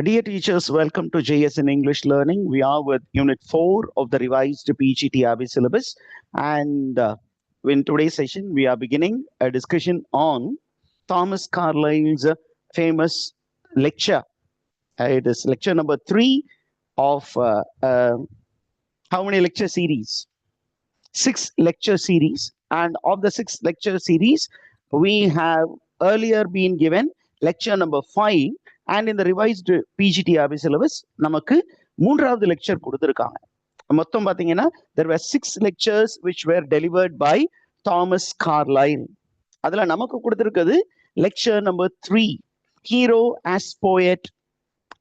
Dear teachers, welcome to JS in English Learning. We are with Unit 4 of the revised PGTRB syllabus. And in today's session, we are beginning a discussion on Thomas Carlyle's famous lecture. It is lecture number 3 of how many lecture series? 6 lecture series. And of the 6 lecture series, we have earlier been given lecture number 5. And in the revised PGTRB syllabus, நமக்கு மூன்றாவது lecture கொடுத்துருக்காங்க. மொத்தம் பார்த்தீங்கன்னா there were 6 lectures which were delivered by Thomas Carlyle. அதுல நமக்கு கொடுத்துருக்கிறது lecture number 3, Hero as Poet.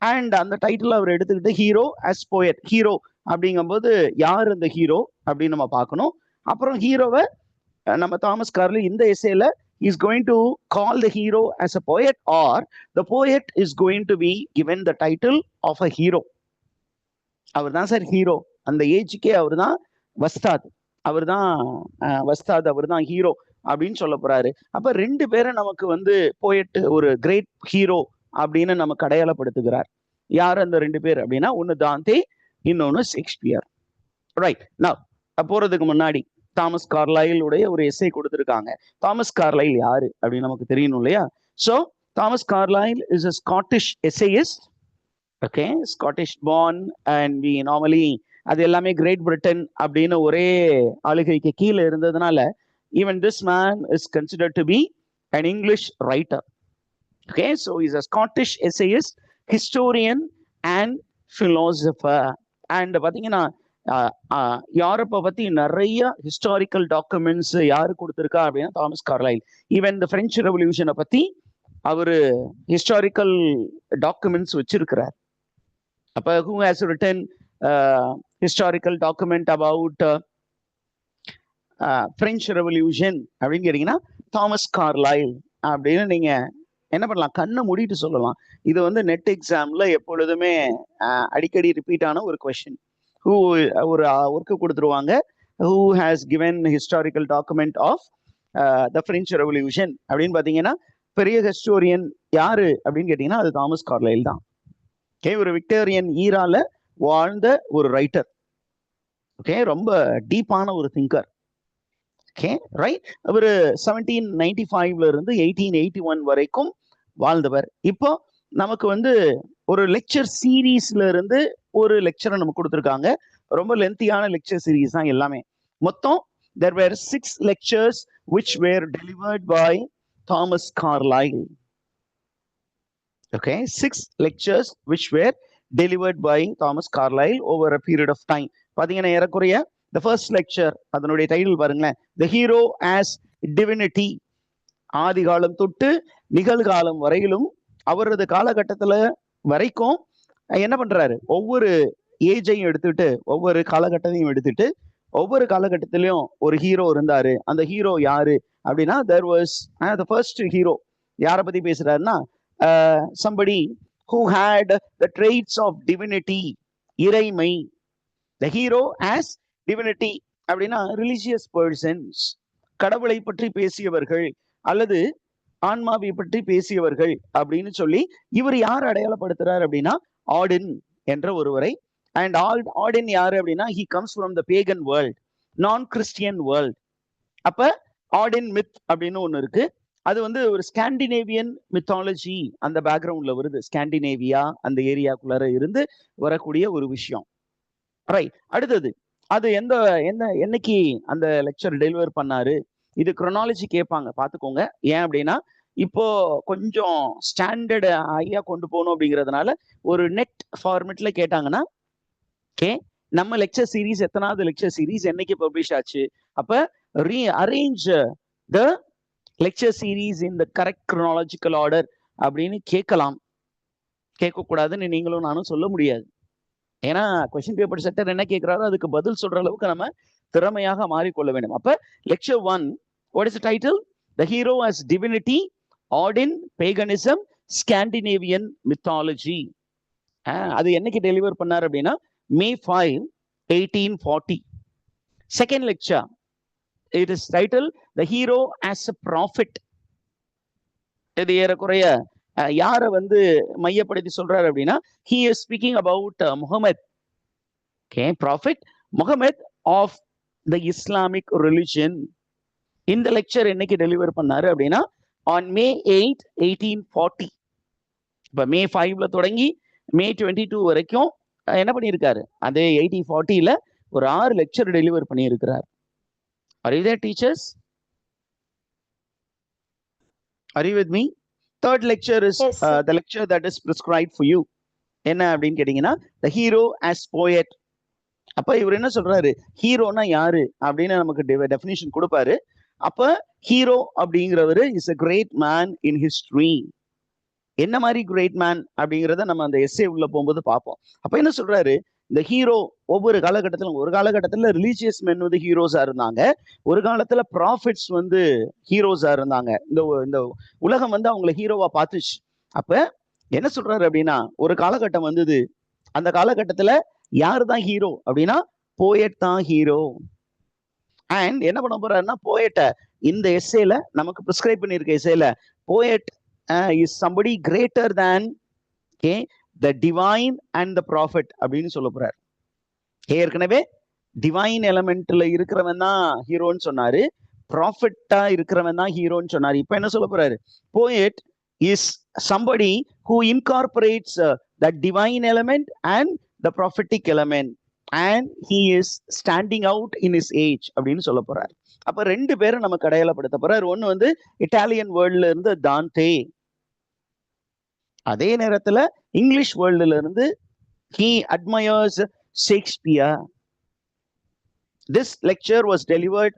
And அந்த title அவர் எடுத்துக்கிட்டு ஹீரோ as poet. ஹீரோ அப்படிங்கும்போது யார் அந்த ஹீரோ அப்படின்னு நம்ம பார்க்கணும். அப்புறம் ஹீரோவை நம்ம தாமஸ் கார்லைல் இந்த எஸ்ஸேல is going to call the hero as a poet, or the poet is going to be given the title of a hero. அவர் தான் சார் ஹீரோ, அந்த ஏஜுக்கே அவர் தான் வஸ்தாத், அவர் தான் வஸ்தாத், அவர் தான் ஹீரோ அப்படின்னு சொல்ல போறாரு. அப்ப ரெண்டு பேரை நமக்கு போயட், ஒரு கிரேட் ஹீரோ அப்படின்னு நமக்கு அடையாளப்படுத்துகிறார். யார் அந்த ரெண்டு பேர் அப்படின்னா, ஒன்னு தாந்தே, இன்னொன்னு ஷேக்ஸ்பியர். ரைட். நான் போறதுக்கு முன்னாடி தாமஸ் கார்லைல் உடைய ஒரு எஸ்ஸே கொடுத்திருக்காங்க. தாமஸ் கார்லைல் யாரு அப்படின்னு நமக்கு தெரியணும் இல்லையா? So Thomas Carlyle is a Scottish essayist. Okay, Scottish born, and we normally அது எல்லாமே கிரேட் பிரிட்டன் அப்படின்னு ஒரே ஆளுகைக்கு கீழே இருந்ததுனால even this man is considered to be an English writer. Okay, so he's a Scottish essayist, historian and philosopher. And பாத்தீங்கன்னா யூரோப்பை பத்தி நிறைய ஹிஸ்டாரிக்கல் டாக்குமெண்ட்ஸ் யாரு கொடுத்திருக்கா அப்படின்னா Thomas Carlyle. Even the French ரெவல்யூஷனை பத்தி அவரு ஹிஸ்டாரிக்கல் டாக்குமெண்ட்ஸ் வச்சிருக்கிறார். அப்ப who has written historical document about French Revolution அப்படின்னு கேட்டீங்கன்னா தாமஸ் கார்லைல் அப்படின்னு நீங்க என்ன பண்ணலாம், கண்ணை மூடிட்டு சொல்லலாம். இது நெட் எக்ஸாம்ல எப்பொழுதுமே அடிக்கடி ரிப்பீட் ஆன ஒரு கொஸ்டின். ஒரு ஒர்க்கு கொடுத்துருவாங்க, who has given historical document of the French Revolution அப்படின்னு பாத்தீங்கன்னா பெரிய ஹிஸ்டோரியன் யாரு அப்படின்னு கேட்டீங்கன்னா அது தாமஸ் கார்லைல் தான். ஓகே, ஒரு விக்டோரியன் ஈரால வாழ்ந்த ஒரு ரைட்டர். ஓகே, ரொம்ப டீப்பான ஒரு திங்கர். Okay, right. அவர் 1795 இருந்து 1881 வரைக்கும் வாழ்ந்தவர். இப்போ நமக்கு ஒரு லெக்சர் சீரீஸ்ல இருந்து ஒரு லெக்சரை நமக்கு கொடுத்துருக்காங்க. ரொம்ப லென்த்தியான லெக்சர் சீரீஸ் தான் எல்லாமே. மொத்தம் there were 6 lectures which were delivered by Thomas Carlyle. Okay, 6 lectures which were delivered by Thomas Carlyle over a period of time. பாத்தீங்கன்னா ஏறக்குறைய the first lecture, அதனுடைய டைட்டில் பாருங்களேன், The Hero as Divinity. ஆதி காலம் தொட்டு நிகழ்காலம் வரையிலும் அவரது காலகட்டத்துல வரைக்கும் என்ன பண்றாரு, ஒவ்வொரு ஏஜையும் எடுத்துட்டு, ஒவ்வொரு காலகட்டத்தையும் எடுத்துட்டு, ஒவ்வொரு காலகட்டத்திலையும் ஒரு ஹீரோ இருந்தாரு. அந்த ஹீரோ யாரு அப்படின்னா there was the first hero. யாரை பத்தி பேசுறாருன்னா somebody who had the traits of divinity, இறைமை. The hero as divinity அப்படின்னா religious persons, கடவுளை பற்றி பேசியவர்கள் அல்லது ஆன்மாவை பற்றி பேசியவர்கள் அப்படின்னு சொல்லி இவர் யார் அடையாளப்படுத்துறாரு அப்படின்னா ஆடின் என்ற ஒருவரை. அண்ட் ஆடின் யாரு அப்படின்னா he comes from the pagan world, non-Christian world. அப்ப ஆடின் மித் அப்படின்னு ஒண்ணு இருக்கு. அது ஒரு ஸ்காண்டினேவியன் மித்தாலஜி அந்த பேக்ரவுண்ட்ல வருது. ஸ்காண்டினேவியா அந்த ஏரியாக்குள்ளார இருந்து வரக்கூடிய ஒரு விஷயம். ரைட். அடுத்தது அது என்னைக்கு அந்த லெக்சர் டெலிவர் பண்ணாரு, இது குரோனாலஜி கேட்பாங்க, பாத்துக்கோங்க. ஏன் அப்படின்னா இப்போ கொஞ்சம் ஸ்டாண்டர்ட் ஹையா கொண்டு போகணும் அப்படிங்கிறதுனால ஒரு நெட் ஃபார்மெட்ல கேட்டாங்கன்னா, ஓகே, நம்ம லெக்சர் சீரீஸ் எத்தனாவது லெக்சர் சீரீஸ், என்னைக்கு பப்ளிஷ் ஆச்சு, அப்ப arrange the lecture series in the correct chronological order அப்படின்னு கேட்கலாம். கேட்கக்கூடாதுன்னு நீங்களும் நானும் சொல்ல முடியாது. ஏன்னா கொஸ்டின் பேப்பர் செட்டர் என்ன கேட்கிறாரோ அதுக்கு பதில் சொல்ற அளவுக்கு நம்ம திறமையாக மாறிக்கொள்ள வேண்டும். அப்ப lecture 1, what is the title? The Hero as Divinity, Odin, Paganism, Scandinavian Mythology. அது என்னைக்கு டெலிவர் பண்ணார் அப்படின்னா May 5, 1840. Second lecture, it is titled The Hero as a Prophet. இது ஏறக்குறைய யாரை வந்து மையப்படுத்தி சொல்றாரு அப்படின்னா, he is speaking about Muhammad, okay, prophet Muhammad of the Islamic religion. இந்த லெக்சர் என்னைக்கு டெலிவர் பண்ணாரு அப்படின்னா on May 8, 1840. இப்ப May 5ல தொடங்கி May 22 வரைக்கும் என்ன பண்ணியிருக்காரு, அதே 1840ல ஒரு 6 லெக்சர் டெலிவர் பண்ணியிருக்கிறார். Are you there, teachers? Are you with me? Third lecture is Yes, the lecture that is prescribed for you. என்ன அப்படின்னு கேட்டீங்கன்னா, the hero as poet. அப்ப இவர் என்ன சொல்றாரு, ஹீரோனா யாரு அப்படின்னு நமக்கு டெஃபினிஷன் கொடுப்பாரு. அப்ப ஹீரோ அப்படிங்கிறவரு is a great man in history. என்ன மாதிரி கிரேட் மேன் அப்படிங்கிறத நம்ம அந்த எஸ்ஏ உள்ள போகும்போது பார்ப்போம். அப்ப என்ன சொல்றாரு, இந்த ஹீரோ ஒவ்வொரு காலகட்டத்திலும், ஒரு காலகட்டத்துல ரிலீஜியஸ் மென் வந்து ஹீரோஸா இருந்தாங்க, ஒரு காலத்துல ப்ராஃபிட்ஸ் வந்து ஹீரோஸா இருந்தாங்க. இந்த உலகம் வந்து அவங்கள ஹீரோவா பார்த்துச்சு. அப்ப என்ன சொல்றாரு அப்படின்னா, ஒரு காலகட்டம் வந்தது, அந்த காலகட்டத்துல யாரு தான் ஹீரோ அப்படின்னா போயட் தான் ஹீரோ. அண்ட் என்ன பண்ண போறாருன்னா, போயட்டை இந்த எஸ்ஏல நமக்கு பிரிஸ்கிரைப் பண்ணியிருக்க எஸ்ஏல poet is somebody greater than, okay, the divine and the prophet அப்படின்னு சொல்ல போறாரு. ஏற்கனவே டிவைன் எலமெண்ட்ல இருக்கிறவன் தான் ஹீரோன்னு சொன்னாரு, ப்ராஃபிட்டா இருக்கிறவன் தான் ஹீரோன்னு சொன்னாரு. இப்ப என்ன சொல்ல போறாரு, poet is somebody who incorporates the divine element and the prophetic element and he is standing out in his age அப்படின்னு சொல்ல போறாரு. அப்ப ரெண்டு பேரும் நமக்கு அடையாளப்படுத்த போறாரு. ஒன்னு வந்து இட்டாலியன் வேர்ல்ட்ல இருந்து தான்டே, அதே நேரத்துல இங்கிலீஷ் வேர்ல்டுல இருந்து he admires Shakespeare. This lecture was delivered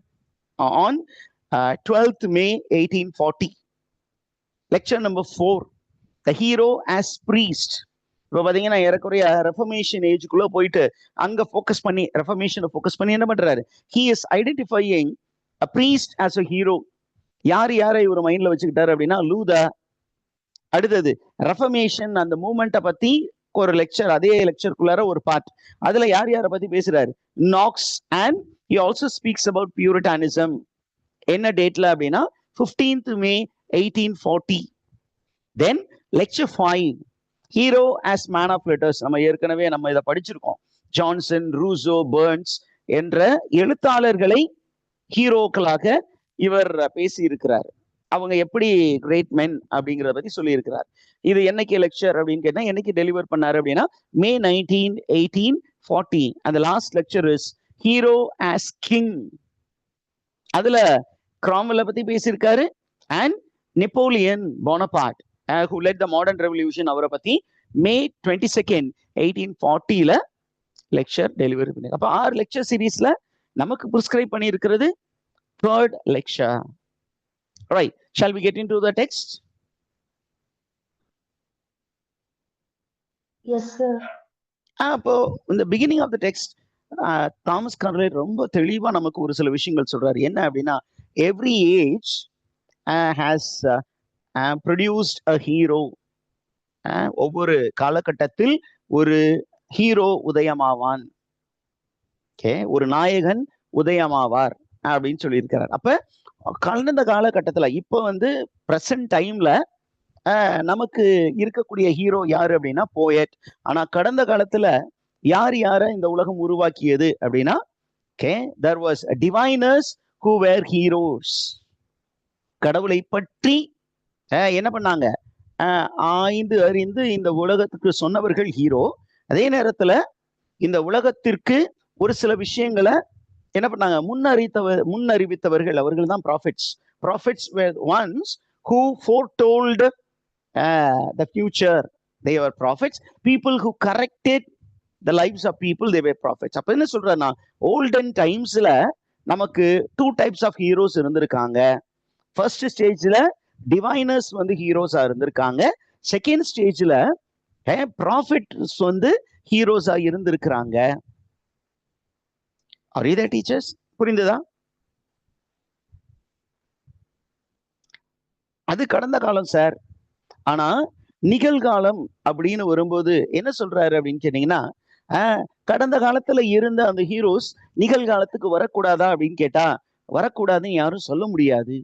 on 12th May 1840. Lecture number 4, the hero as priest. இப்போ பாத்தீங்கன்னா ஏறக்குறைய ரெஃபர்மேஷன் ஏஜுக்குள்ள போயிட்டு அங்க ஃபோக்கஸ் பண்ணி, ரெஃபர்மேஷனை ஃபோக்கஸ் பண்ணி என்ன பண்றாரு, he is identifying a priest as a hero. யார் யாரை இவர் மைண்ட்ல வச்சுக்கிட்டாரு அப்படின்னா லூதா. அடுத்தது ரெஃபர்மேஷன் அந்த மூமெண்ட்டை பத்தி ஒரு லெக்சர், அதே லெக்சருக்குள்ளார ஒரு பார்ட், அதுல யார் யாரை பத்தி பேசுறாரு, knocks. And he also speaks about puritanism. என்ன டேட்ல அப்படின்னா 15th May 1840. Then lecture 5, hero as man of letters. நம்ம ஏற்கனவே நம்ம இதை படிச்சிருக்கோம். ஜான்சன், ரூசோ, பர்ன்ஸ் என்ற எழுத்தாளர்களை ஹீரோக்களாக இவர் பேசி இருக்கிறார். அவங்க எப்படி கிரேட் மென் அப்படிங்கிறத பத்தி சொல்லி இருக்கிறார். இது என்னைக்கு லெக்சர் அப்படின்னு கேட்டா, என்னைக்கு டெலிவர் பண்ணாரு அப்படின்னா May 19, 1840. அந்த last lecture is hero as king. அதுல கிராம்வெல்ல பத்தி பேசியிருக்காரு and Napoleon Bonaparte who led the modern revolution, அவரை பத்தி May 22, 1840ல லெக்சர் டெலிவரி பண்ணி. அப்ப 6 லெக்சர் சீரீஸ்ல நமக்கு பிரிஸ்கிரைப் பண்ணி இருக்கிறது third lecture. Right, shall we get into the text? yes sir. அப்போ இந்த beginning of the text Thomas Carlyle ரொம்ப தெளிவா நமக்கு ஒரு சில விஷயங்கள் சொல்றாரு. என்ன அப்படின்னா, every age has produced a hero. ஒவ்வொரு காலகட்டத்தில் ஒரு ஹீரோ உதயமாவான், ஓகே, ஒரு நாயகன் உதயமாவார் அப்படின்னு சொல்லியிருக்கிறார். அப்ப கடந்த காலகட்டத்துல இப்போ வந்து பிரசன்ட் டைம்ல நமக்கு இருக்கக்கூடிய ஹீரோ யாரு அப்படின்னா போயட். ஆனா கடந்த காலத்துல யார் யார இந்த உலகம் உருவாக்கியது அப்படின்னா, okay, there was diviners who were heroes. கடவுளை பற்றி என்ன பண்ணாங்க, ஆய்ந்து அறிந்து இந்த உலகத்துக்கு சொன்னவர்கள் ஹீரோ. அதே நேரத்துல இந்த உலகத்திற்கு ஒரு சில விஷயங்களை என்ன பண்ணாங்க, முன்னறிவித்தவர்கள் அவர்கள் தான் profits. Profits were ones who foretold the future. They were prophets. People who corrected the lives of people, they were prophets. அப்ப என்ன சொல்றேன்னா, ஓல்டன் டைம்ஸ்ல நமக்கு 2 types of heroes இருந்திருக்காங்க. ஃபர்ஸ்ட் ஸ்டேஜ்ல டிவைனர்ஸ் வந்து ஹீரோஸா இருந்திருக்காங்க. செகண்ட் ஸ்டேஜ்ல ப்ராஃபிட்ஸ் வந்து ஹீரோஸா இருந்திருக்கிறாங்க. அறியுதா டீச்சர்ஸ்? புரிந்ததா? அது கடந்த காலம் சார். ஆனா நிகழ்காலம் அப்படின்னு வரும்போது என்ன சொல்றாரு அப்படின்னு கேட்டீங்கன்னா, கடந்த காலத்துல இருந்த அந்த ஹீரோஸ் நிகழ்காலத்துக்கு வரக்கூடாதா அப்படின்னு கேட்டா வரக்கூடாதுன்னு யாரும் சொல்ல முடியாது.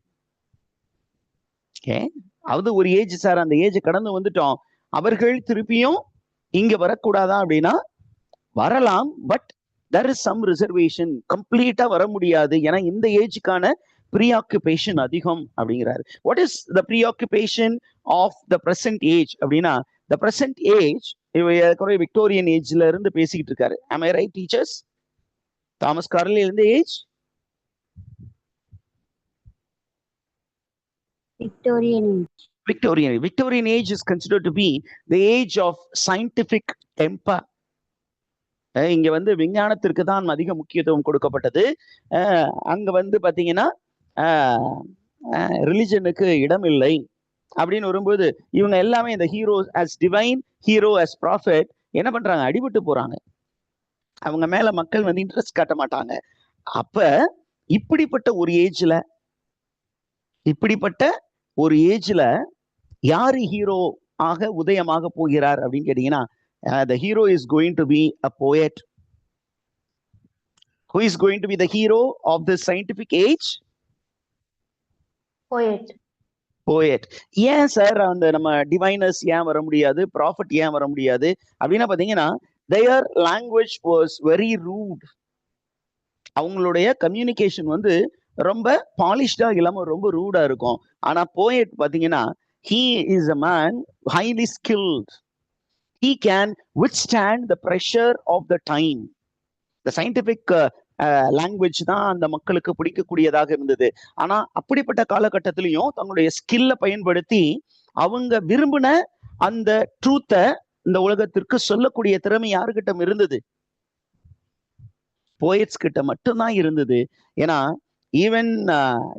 அது ஒரு ஏஜ் சார், அந்த ஏஜ் கடந்து வந்துட்டோம், அவர்கள் திருப்பியும் இங்க வரக்கூடாதா அப்படின்னா வரலாம், but there is some reservation. கம்ப்ளீட்டா வர முடியாது, ஏன்னா இந்த ஏஜுக்கான ப்ரீஆக்குபேஷன் அதிகம் அப்படிங்கிறாரு. What is the preoccupation of the present age அப்படின்னா, த பிரசன்ட் ஏஜ் விக்டோரியன் ஏஜ்ல இருந்து பேசிக்கிட்டு இருக்காரு. am I right teachers? Thomas garlic இருந்து age Victorian age is considered to be the age of scientific temper. இங்க வந்து விஞ்ஞானத்திற்கு தான் அதிக முக்கியத்துவம் கொடுக்கப்பட்டது. அங்க வந்து பாத்தீங்கன்னா ரிலிஜனுக்கு இடம் இல்லை அப்படின்னு வரும்போது இவங்க எல்லாமே இந்த hero as divine, hero as prophet என்ன பண்றாங்க, அடிபட்டு போறாங்க. அவங்க மேல மக்கள் வந்து இன்ட்ரெஸ்ட் காட்ட மாட்டாங்க. அப்ப இப்படிப்பட்ட ஒரு ஏஜ்ல யாரு ஹீரோ ஆக உதயமாக போகிறார் அப்படின்னு கேட்டீங்கன்னா, the hero is going to be a poet. Who is going to be the hero of the scientific age? Poet. ஏன் சார் அந்த நம்ம டிவைனர்ஸ் ஏன் வர முடியாது, ப்ராஃபட் ஏன் வர முடியாது அப்படின்னா பாத்தீங்கன்னா, their language was very rude. அவங்களுடைய கம்யூனிகேஷன் வந்து ரொம்ப பாலிஷ்டா இல்லாம ரொம்ப ரூடா இருக்கும். ஆனா போயட் பாத்தீங்கன்னா, he is a man highly skilled. He can withstand the pressure of the time. The scientific language தான் அந்த மக்களுக்கு பிடிக்கக்கூடியதாக இருந்தது. ஆனா அப்படிப்பட்ட காலகட்டத்திலையும் தங்களுடைய ஸ்கில்ல பயன்படுத்தி அவங்க விரும்பின அந்த ட்ரூத்தை இந்த உலகத்திற்கு சொல்லக்கூடிய திறமை யாருக்கிட்ட இருந்தது? போயட்ஸ் கிட்ட மட்டும்தான் இருந்தது. ஏன்னா even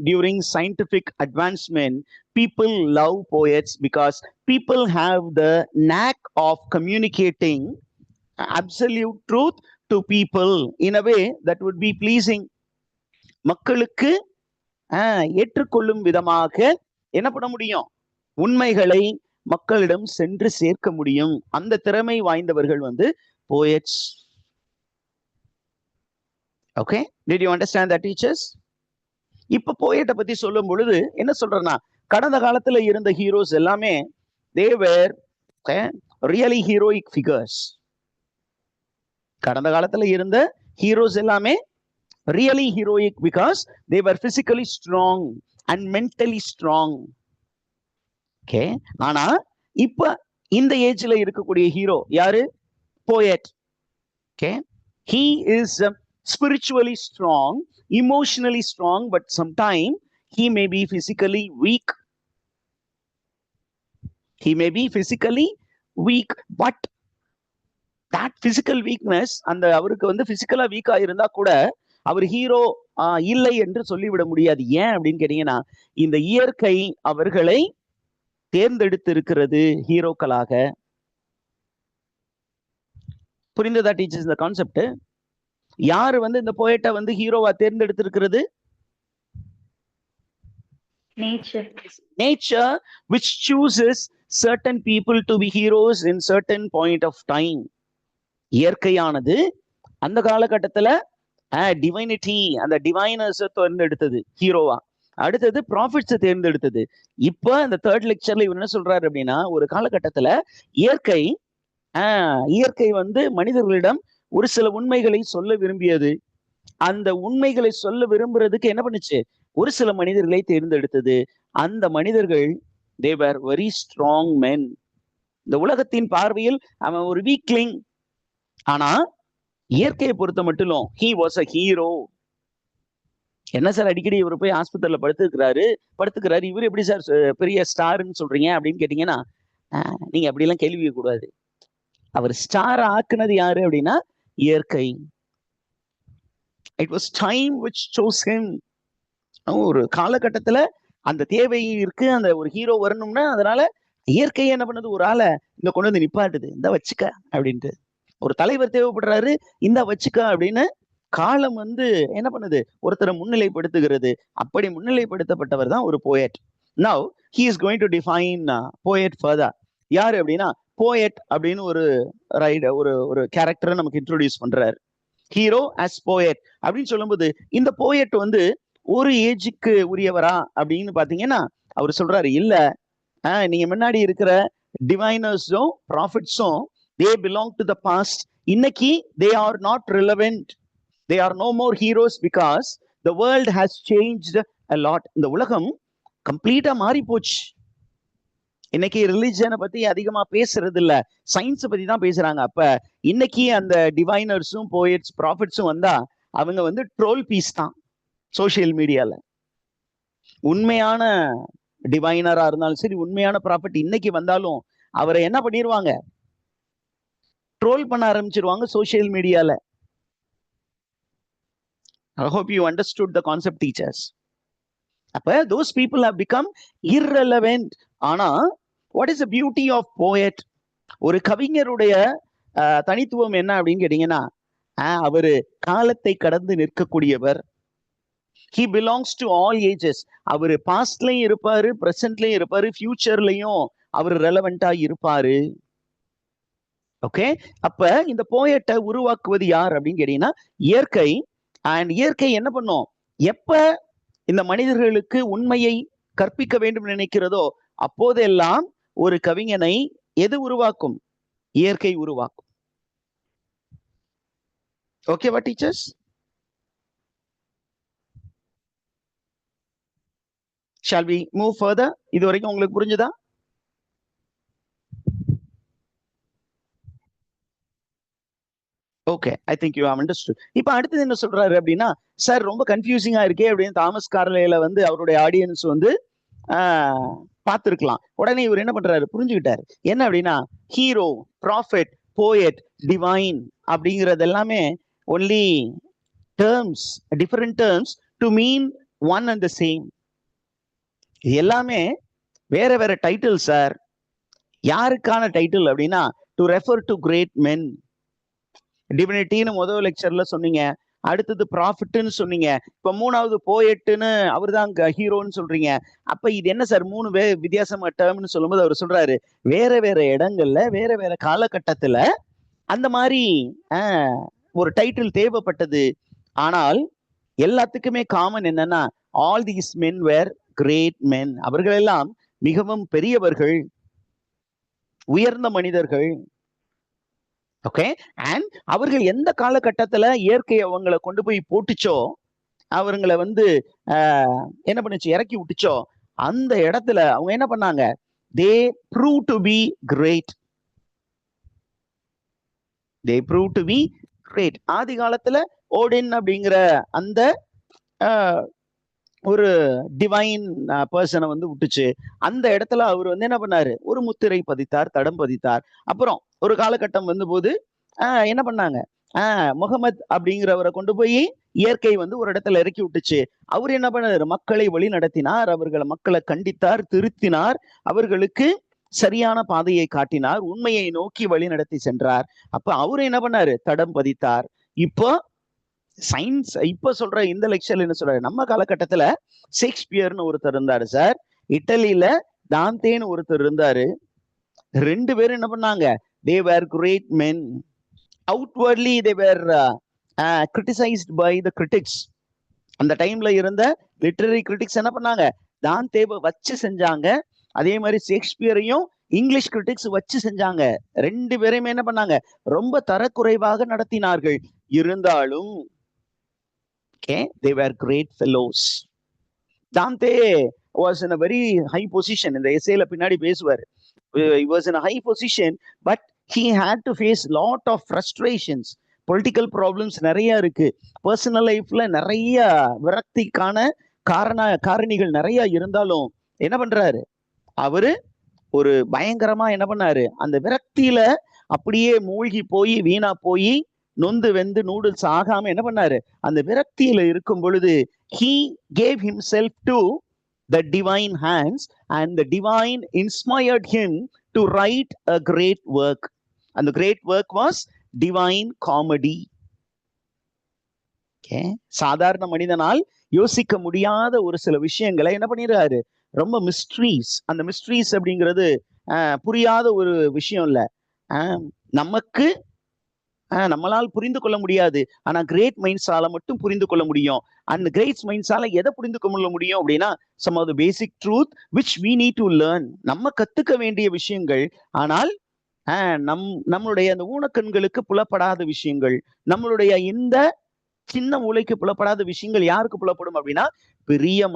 during scientific advancement, people love poets because people have the knack of communicating absolute truth to people in a way that would be pleasing. மக்களுக்கு ஏற்றுக்கொள்ளும் விதமாக என்ன பண்ண முடியும், உண்மைகளை மக்களிடம் சென்று சேர்க்க முடியும். அந்த திறமை வாய்ந்தவர்கள் வந்து poets. Okay, did you understand that teachers? இப்ப போயட்டை பத்தி சொல்லும் பொழுது என்ன சொல்றேன்னா, கடந்த காலத்துல இருந்த ஹீரோஸ் எல்லாமே they were really heroic figures. கடந்த காலத்துல இருந்த ஹீரோஸ் எல்லாமே really heroic because they were physically strong and mentally strong. Okay, ஆனா இப்ப இந்த ஏஜ்ல இருக்கக்கூடிய ஹீரோ யாரு? Poet. Okay, he is spiritually strong, emotionally strong, but sometimes he may be physically weak. But that physical weakness, அந்த அவருக்கு வந்து பிசிக்கலா வீக்கா இருந்தா கூட அவர் ஹீரோ இல்லை என்று சொல்லிவிட முடியாது. ஏன் அப்படின்னு கேட்டீங்கன்னா, இந்த இயற்கை அவர்களை தேர்ந்தெடுத்து இருக்கிறது ஹீரோக்களாக. புரிந்ததா டீச்சர்ஸ் இந்த கான்செப்ட்? யாரு வந்து இந்த போயட்டை வந்து ஹீரோவா தேர்ந்தெடுத்து இருக்கிறது? Nature which chooses certain people to be heroes in certain point of time. இயற்கையானது அந்த காலகட்டத்துல டிவைனிட்டி, அந்த டிவைனர்ஸ் தேர்ந்தெடுத்தது ஹீரோவா. அடுத்தது ப்ராஃபிட்ஸ் தேர்ந்தெடுத்தது. இப்ப இந்த தேர்ட் லெக்சர்ல இவர் என்ன சொல்றாரு அப்படின்னா, ஒரு காலகட்டத்துல இயற்கை வந்து மனிதர்களிடம் ஒரு சில உண்மைகளை சொல்ல விரும்பியது. அந்த உண்மைகளை சொல்ல விரும்புறதுக்கு என்ன பண்ணுச்சு, ஒரு சில மனிதர்களை தேர்ந்தெடுத்தது. அந்த மனிதர்கள் they were very strong men. இந்த உலகத்தின் பார்வையில் அவன் ஒரு வீக்லிங், ஆனா இயற்கையை பொறுத்த மட்டும் he was a hero. என்ன சார் அடிக்கடி இவர் போய் ஆஸ்பத்திரியில படுத்துக்கிறாரு, இவர் எப்படி சார் பெரிய ஸ்டார்ன்னு சொல்றீங்க அப்படின்னு கேட்டீங்கன்னா, நீங்க அப்படி எல்லாம் கேள்வி கூடாது. அவர் ஸ்டார் ஆக்குனது யாரு அப்படின்னா இயற்கை. It was time which chose him. ஒரு காலகட்டத்துல அந்த தேவை இருக்கு, அந்த ஒரு ஹீரோ வரணும்னா, அதனால இயற்கையை என்ன பண்ணுது, ஒரு ஆளை இந்த கொண்டு வந்து நிப்பாட்டுது, இந்த வச்சுக்க அப்படின்ட்டு. ஒரு தலைவர் தேவைப்படுறாரு, இந்த வச்சுக்க அப்படின்னு காலம் வந்து என்ன பண்ணுது, ஒருத்தரை முன்னிலைப்படுத்துகிறது. அப்படி முன்னிலைப்படுத்தப்பட்டவர் தான் ஒரு poet. Now he is going to define poet further. யாரு அப்படின்னா, போயட் அப்படின்னு ஒரு கேரக்டரை நமக்கு இன்ட்ரோடியூஸ் பண்றாரு. ஹீரோ அஸ் போயட் அப்படின்னு சொல்லும்போது, இந்த போயட் வந்து ஒரு ஏஜுக்கு உரியவரா அப்படின்னு பாத்தீங்கன்னா அவர் சொல்றாரு, இல்ல நீங்க முன்னாடி இருக்கிற டிவைனர்ஸும் ப்ராஃபிட்ஸும் they belong to the past. இன்னைக்கு they are not relevant. They are no more heroes because the world has changed a lot. இந்த உலகம் கம்ப்ளீட்டா மாறி போச்சு. இன்னைக்கு ரிலிஜனை பத்தி அதிகமா பேசுறது இல்ல, சயின்ஸை பத்தி தான் பேசுறாங்க. அப்ப இன்னைக்கு அந்த டிவைனர்ஸும் போயட்ஸ் ப்ராஃபிட்ஸும் வந்தா அவங்க வந்து ட்ரோல் பீஸ் தான் சோசியல் மீடியால. உண்மையான டிவைனரா இருந்தாலும் சரி, உண்மையான ப்ராஃபிட் இன்னைக்கு வந்தாலும் அவரை என்ன பண்ணிடுவாங்க, ட்ரோல் பண்ண ஆரம்பிச்சிருவாங்க சோசியல் மீடியால. I hope you understood the concept, teachers. அப்ப those people have become irrelevant. ஆனா what is the beauty of poet? ஒரு கவிஞருடைய தனித்துவம் என்ன அப்படின்னு கேட்டீங்கன்னா, அவரு காலத்தை கடந்து நிற்கக்கூடியவர். he belongs to all ages. அவரு பாஸ்ட்லயும் இருப்பாரு, பிரசன்ட்லயும் இருப்பாரு, ஃபியூச்சர்லயும் அவர் ரெலவெண்டா இருப்பாரு. ஓகே, அப்ப இந்த போயட்டை உருவாக்குவது யார் அப்படின்னு கேட்டீங்கன்னா இயற்கை. அண்ட் இயற்கை என்ன பண்ணும், எப்ப இந்த மனிதர்களுக்கு உண்மையை கற்பிக்க வேண்டும் நினைக்கிறதோ அப்போதெல்லாம் ஒரு கவிஞனை எது உருவாக்கும், இயற்கை உருவாக்கும். ஓகேவா teachers? Shall we move further? இது வரைக்கும் உங்களுக்கு புரிஞ்சுதா? Okay, I think you have understood. இப்போ அடுத்தது என்ன சொல்றாரு அப்படின்னா, சார் ரொம்ப கன்ஃபியூசிங்கா இருக்கே அப்படின்னு தாமஸ் கார்லைல வந்து அவருடைய ஆடியன்ஸ் வந்து பார்த்துருக்கலாம். உடனே இவர் என்ன பண்றாரு, புரிஞ்சுக்கிட்டாரு. என்ன அப்படின்னா, ஹீரோ, ப்ராஃபிட், போயட், டிவைன் அப்படிங்கிறது எல்லாமே only terms, different terms to mean one and the same. இது எல்லாமே வேற வேற டைட்டில் சார். யாருக்கான டைட்டில் அப்படின்னா, to refer to great men. டிவினிட்டின்னு முதல் லெக்சர்ல சொன்னீங்க, அடுத்தது ப்ராஃபிட்னு சொன்னீங்க, இப்ப மூணாவது போயட்டுன்னு அவர் தான் ஹீரோன்னு சொல்றீங்க. அப்ப இது என்ன சார் மூணு வித்தியாசமா டேர்ம்னு சொல்லும்போது அவர் சொல்றாரு, வேற வேற இடங்கள்ல வேற வேற காலகட்டத்துல அந்த மாதிரி ஒரு டைட்டில் தேவைப்பட்டது. ஆனால் எல்லாத்துக்குமே காமன் என்னன்னா, all these men were great men. அவர்கள் எல்லாம் மிகவும் பெரியவர்கள், உயர்ந்த மனிதர்கள். ஓகே, அண்ட் அவர்கள் எந்த காலகட்டத்துல இயற்கை அவங்களை கொண்டு போய் போட்டுச்சோ, அவங்களை வந்து என்ன பண்ணுச்சு, இறக்கி விட்டுச்சோ, அந்த இடத்துல அவங்க என்ன பண்ணாங்க, they prove to be great. they prove to be great. ஆதி காலத்துல ஓடின் அப்படிங்கிற அந்த ஒரு டிவைன் பர்சனை வந்து விட்டுச்சு. அந்த இடத்துல அவர் வந்து என்ன பண்ணாரு, ஒரு முத்திரை பதித்தார், தடம் பதித்தார். அப்புறம் ஒரு காலகட்டம் வந்த போது என்ன பண்ணாங்க, முகமது அப்படிங்கிறவரை கொண்டு போய் இயற்கை வந்து ஒரு இடத்துல இறக்கி விட்டுச்சு. அவர் என்ன பண்ணாரு, மக்களை வழி நடத்தினார், மக்களை கண்டித்தார், திருத்தினார், அவர்களுக்கு சரியான பாதையை காட்டினார், உண்மையை நோக்கி வழி நடத்தி சென்றார். அப்ப அவரு என்ன பண்ணாரு, தடம் பதித்தார். இப்போ சயின்ஸ் இப்ப சொல்ற இந்த லெக்சர்ல என்ன சொல்றாரு, நம்ம காலகட்டத்துல ஷேக்ஸ்பியர்னு ஒருத்தர் இருந்தாரு சார், இட்டலியில தாந்தேன்னு ஒருத்தர் இருந்தாரு. ரெண்டு பேரும் என்ன பண்ணாங்க, they were great men. outwardly they were criticized by the critics. அந்த டைம்ல இருந்த லிட்டரரி கிரிட்டிக்ஸ் என்ன பண்ணாங்க, தாந்தேவை வச்சு செஞ்சாங்க. அதே மாதிரி ஷேக்ஸ்பியரையும் இங்கிலீஷ் கிரிட்டிக்ஸ் வச்சு செஞ்சாங்க. ரெண்டு பேரையுமே என்ன பண்ணாங்க, ரொம்ப தரக்குறைவாக நடத்தினார்கள். இருந்தாலும் they were great fellows. Dante was in a very high position. இந்த எஸ்ஏல பின்னாடி பேசுவார். He was in a high position, but he had to face lot of frustrations. Political problems நிறைய இருக்கு. பர்சனல் லைஃப்ல நிறைய விரக்திக்கான காரணிகள் நிறைய இருந்தாலும் என்ன பண்றாரு, அவரு ஒரு பயங்கரமா என்ன பண்ணாரு, அந்த விரக்தியில அப்படியே மூழ்கி போய் வீணா போய் நொந்து வெந்து நூடுல்ஸ் ஆகாம என்ன பண்ணாரு, அந்த விரக்தியில இருக்கும் பொழுது he gave himself to the divine hands and the divine inspired him to write a great work. And the great work was divine comedy. சாதாரண மனிதனால் யோசிக்க முடியாத ஒரு சில விஷயங்களை என்ன பண்ணிடுறாரு, ரொம்ப மிஸ்ட்ரீஸ். அந்த மிஸ்ட்ரீஸ் அப்படிங்கிறது புரியாத ஒரு விஷயம் இல்ல, நமக்கு நம்மளால் புரிந்து கொள்ள முடியாது. ஆனா கிரேட் மைண்ட்ஸால மட்டும் புரிந்து கொள்ள முடியும். அண்ட் கிரேட் மைண்ட்ஸால எதை புரிந்து கொள்ள முடியும் அப்படின்னா, some of the basic truth which we need to learn. நம்ம கத்துக்க வேண்டிய விஷயங்கள், ஆனால் நம்மளுடைய அந்த ஊனக்கண்களுக்கு புலப்படாத விஷயங்கள், நம்மளுடைய இந்த சின்ன மூளைக்கு புலப்படாத விஷயங்கள் யாருக்கு புலப்படும் அப்படின்னா, பெரிய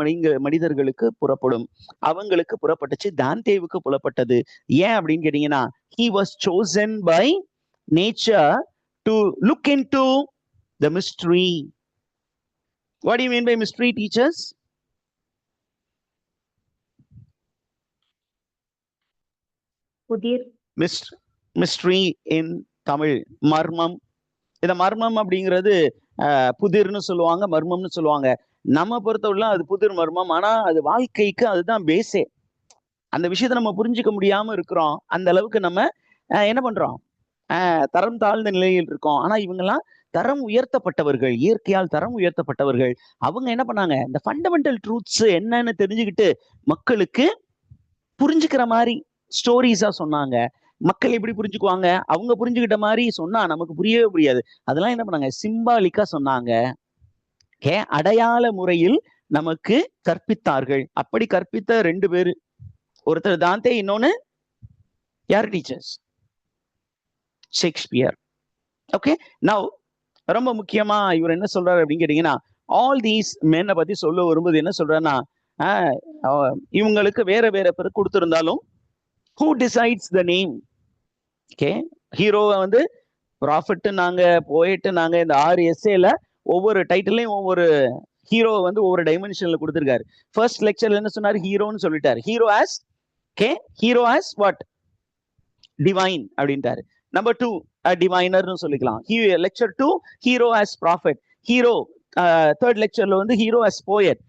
மனிதர்களுக்கு புறப்படும். அவங்களுக்கு புறப்பட்டுச்சு. தாந்தேவுக்கு புலப்பட்டது. ஏன் அப்படின்னு கேட்டீங்கன்னா, he was chosen by nature to look into the mystery. What do you mean by mystery, teachers? புதிர். mystery in தமிழ் மர்மம். இந்த மர்மம் அப்படிங்கிறது புதிர்னு சொல்லுவாங்க, மர்மம்னு சொல்லுவாங்க. நம்ம பொறுத்தவரை அது புதிர் மர்மம். ஆனா அது வாழ்க்கைக்கு அதுதான் பேஸே. அந்த விஷயத்த நம்ம புரிஞ்சுக்க முடியாம இருக்கிறோம். அந்த அளவுக்கு நம்ம என்ன பண்றோம், தரம் தாழ்ந்த நிலையில் இருக்கோம். ஆனா இவங்கெல்லாம் தரம் உயர்த்தப்பட்டவர்கள், இயற்கையால் தரம் உயர்த்தப்பட்டவர்கள். அவங்க என்ன பண்ணாங்க, இந்த ஃபண்டமெண்டல் ட்ரூத்ஸ் என்னன்னு தெரிஞ்சுக்கிட்டு மக்களுக்கு புரிஞ்சுக்கிற மாதிரி ஸ்டோரிஸா சொன்னாங்க. மக்கள் எப்படி புரிஞ்சுக்குவாங்க, அவங்க புரிஞ்சுக்கிட்ட மாதிரி சொன்னா நமக்கு புரியவே புரியாது. அதெல்லாம் என்ன பண்ணாங்க, சிம்பாலிக்கா சொன்னாங்க. அடையாள முறையில் நமக்கு கற்பித்தார்கள். அப்படி கற்பித்த 2 பேரு, ஒருத்தர் தாந்தே, இன்னொன்னு யார் டீச்சர்ஸ், ஷேக்ஸ்பியர். ஓகே, நவ் ரொம்ப முக்கியமா இவர் என்ன சொல்றாரு அப்படின்னு கேட்டீங்கன்னா, ஆல் தீஸ் மென்னை பத்தி சொல்ல வரும்போது என்ன சொல்றாருன்னா, இவங்களுக்கு வேற வேற பேர் கொடுத்திருந்தாலும் who decides the name? Okay, ஹீரோவை வந்து ப்ராஃபிட் நாங்க, போயிட்டு நாங்க இந்த 6 எஸ்ஏல ஒவ்வொரு டைட்டிலையும் ஒவ்வொரு ஹீரோவை வந்து ஒவ்வொரு டைமென்ஷன்ல கொடுத்திருக்காரு. ஃபர்ஸ்ட் லெக்சர்ல என்ன சொன்னாரு, ஹீரோன்னு சொல்லிட்டாரு. Hero as hero as what, divine அப்படின்ட்டாரு. நம்பர் 2 டிவைனர்னு சொல்லிக்கலாம். Lecture 2 hero as prophet. Hero third லெக்சர்ல வந்து ஹீரோ ஆஸ் போயட்.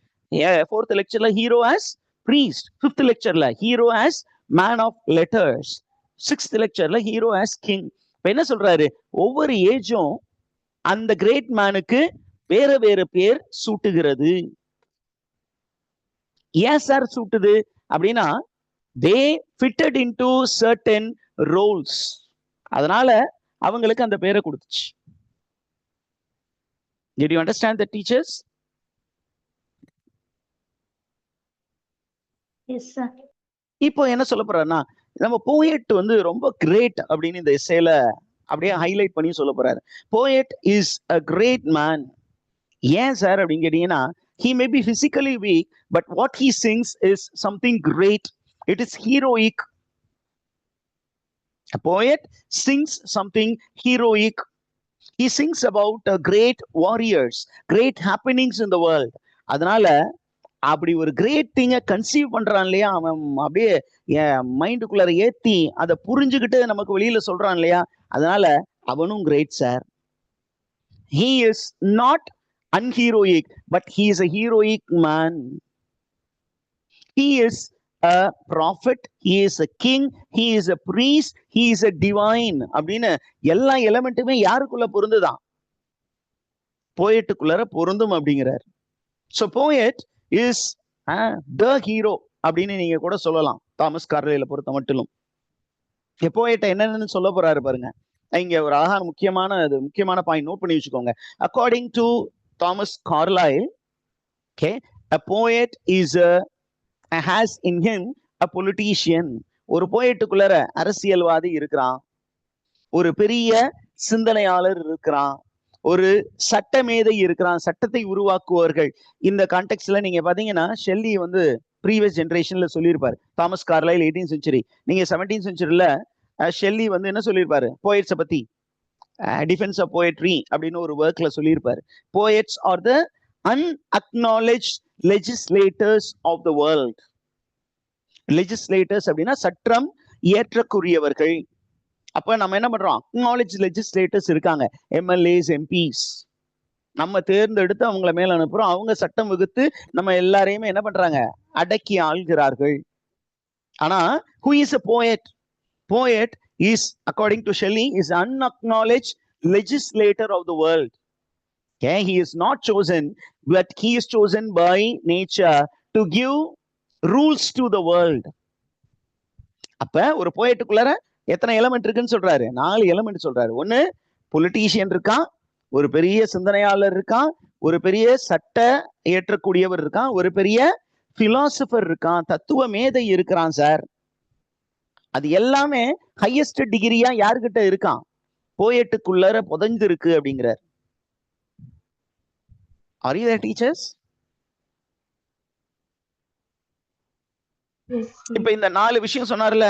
ஃபோர்த் லெக்சர்ல ஹீரோ ஆஸ் பிரீஸ்ட். ஃபிஃப்த் லெக்சர்ல hero as man of letters. Sixth லெக்சர்ல ஹீரோ ஆஸ் கிங். இப்ப என்ன சொல்றாரு, ஒவ்வொரு ஏஜும் அந்த கிரேட் மேனுக்கு வேற வேற பேர் சூட்டுகிறது. ஏன் சார் சூட்டுது அப்படின்னா, தே ஃபிட்டட் இன்டு சர்டன் ரோல்ஸ். அதனால அவங்களுக்கு அந்த பேரை கொடுத்துச்சு. Did you understand that, teachers? Yes, sir. இப்போ என்ன சொல்ல போறாருன்னா, நம்ம போயட் வந்து ரொம்ப கிரேட் அப்படின்னு இந்த எஸ்ஸேல அப்படியே ஹைலைட் பண்ணி சொல்ல போறாரு. Poet is a great man. ஏன் சார் அப்படின்னு கேட்டீங்கன்னா, he may be physically weak, but what he sings is something great. It is heroic. A poet sings something heroic. He sings about great warriors, great happenings in the world. அதனால அப்படி ஒரு great திங்கை conceive பண்றான் இல்லையா, அவன் அப்படியே என் மைண்டுக்குள்ளார ஏத்தி அதை புரிஞ்சுக்கிட்டு நமக்கு வெளியில சொல்றான் இல்லையா, அதனால அவனும் great sir. He is not unheroic, but he is a heroic man. He is a prophet, he is a king, he is a priest, he is a divine. அப்படின்னு எல்லா எலமெண்ட்டுமே யாருக்குள்ள பொருந்துதான், போயட்டுக்குள்ளார பொருந்தும் அப்படிங்கிறார். So poet is the hero அப்படின்னு நீங்க கூட சொல்லலாம். Thomas கார்லைல பொறுத்த மட்டும் போயட்டை என்னன்னு சொல்ல போறாரு பாருங்க. இங்க ஒரு அழகான முக்கியமான பாயிண்ட் நோட் பண்ணி வச்சுக்கோங்க. According to Thomas Carlyle, a poet is has in him a politician. ஒரு போயட்டுக்குள்ளார அரசியல்வாதி இருக்கிறான், ஒரு பெரிய சிந்தனையாளர் இருக்கிறான், ஒரு சட்டமேதை இருக்கிறான், சட்டத்தை உருவாக்குவார்கள். இந்த கான்டெக்ட்ல நீங்க பாத்தீங்கன்னா, ஷெல்லி வந்து ப்ரீவியஸ் ஜெனரேஷன்ல சொல்லியிருப்பாரு. தாமஸ் கார்லைல் 18th century, நீங்க 17th centuryல ஷெல்லி வந்து என்ன சொல்லியிருப்பாரு, போயட்ஸை பத்தி டிஃபென்ஸ் ஆஃப் போயட்ரி அப்படின்னு ஒரு ஒர்க்ல சொல்லியிருப்பாரு. Poets are the unacknowledged legislators of the world. Legislators அப்படின்னா சட்டம் இயற்றக்குரியவர்கள். அப்ப நம்ம என்ன பண்றோம், அக்னாலெஜ் லெஜிஸ்லேட்டர்ஸ் இருக்காங்க, எம்எல்ஏஸ், எம்பிஸ். நம்ம தேர்ந்தெடுத்து அவங்கள மேல அனுப்புறோம், அவங்க சட்டம் வகுத்து நம்ம எல்லாரையுமே என்ன பண்றாங்க, அடக்கி ஆள்கிறார்கள். ஆனா who is a poet? Poet is, according to Shelley, is unacknowledged legislator of the world. Okay, he is not chosen, but he is chosen by nature to give rules to the world. அப்ப ஒரு போயட்டுக்குள்ளார எத்தனை element இருக்குன்னு சொல்றாரு, 4 element சொல்றாரு. ஒண்ணு politician இருக்கான், ஒரு பெரிய சிந்தனையாளர் இருக்கான், ஒரு பெரிய சட்ட ஏற்றக்கூடியவர் இருக்கான், ஒரு பெரிய பிலாசபர் இருக்கான், தத்துவ மேதை இருக்கிறான் சார். அது எல்லாமே ஹையஸ்ட் டிகிரியா யாருக்கிட்ட இருக்கான்? போயட்டுக்குள்ளர புதைஞ்சு இருக்கு அப்படிங்கிறார். Are you there, teachers? இப்ப இந்த 4 விஷயம் சொன்னார்ல,